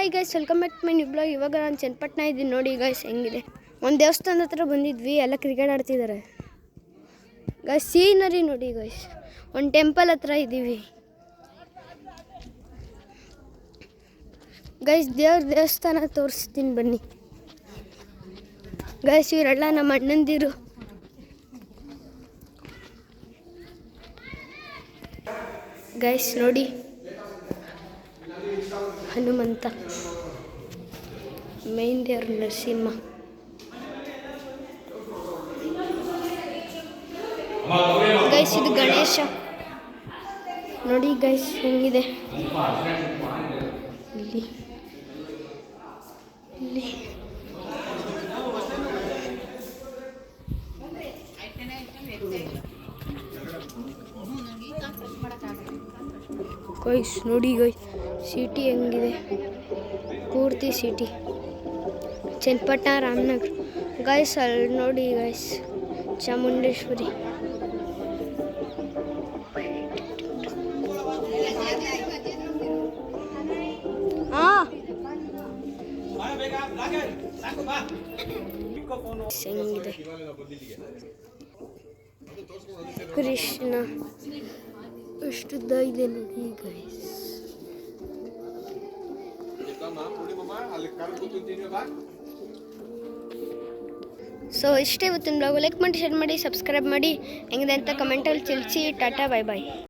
Hi guys, welcome back to my new blog. ಇವಾಗ ನಾನು ಚನ್ನಪಟ್ಟಣ ಇದ್ದೀನಿ ನೋಡಿ ಗೈಸ್ ಹೆಂಗಿದೆ. ಒಂದು ದೇವಸ್ಥಾನದ ಹತ್ರ ಬಂದಿದ್ವಿ, ಎಲ್ಲ ಕ್ರಿಕೆಟ್ ಆಡ್ತಿದ್ದಾರೆ ಗೈಸ್. ಸೀನರಿ ನೋಡಿ ಗೈಸ್, ಒಂದು ಟೆಂಪಲ್ ಹತ್ರ ಇದ್ದೀವಿ ಗೈಸ್. ದೇವಸ್ಥಾನ ತೋರಿಸ್ತೀನಿ ಬನ್ನಿ ಗೈಸ್. ಇವರೆಲ್ಲ ನಮ್ಮ ಅಣ್ಣಂದಿರು ಗೈಸ್. ನೋಡಿ ಹನುಮಂತ, ಮೇನ್ ದೇವರು ನರಸಿಂಹ. ಗೈಸ್ ಇದು ಗಣೇಶ ನೋಡಿ ಗೈಸ್ ಹೆಂಗಿದೆ. ಇಲ್ಲಿ ಇಲ್ಲಿ ಗೈಸ್ ನೋಡಿ ಗೈಸ್, ಸಿಟಿ ಹೆಂಗಿದೆ, ಪೂರ್ತಿ ಸಿಟಿ ಚನ್ನಪಟ್ಟಣ ರಾಮನಗರ ಗೈಸ್. ಅಲ್ಲಿ ನೋಡಿ ಗೈಸ್ ಚಾಮುಂಡೇಶ್ವರಿ. ಹೆಂಗಿದೆ ಕೃಷ್ಣ ಎಷ್ಟುದ್ದ ಇದೆ ನೋಡಿ ಗೈಸ್. ಸೊ ಇಷ್ಟೇ ಇವತ್ತಿನ ಬ್ಲಾಗ್. ಲೈಕ್ ಮಾಡಿ, ಶೇರ್ ಮಾಡಿ, ಸಬ್ಸ್ಕ್ರೈಬ್ ಮಾಡಿ. ಹೆಂಗಿದೆ ಅಂತ ಕಮೆಂಟಲ್ಲಿ ತಿಳಿಸಿ. ಟಾಟಾ, ಬಾಯ್ ಬಾಯ್.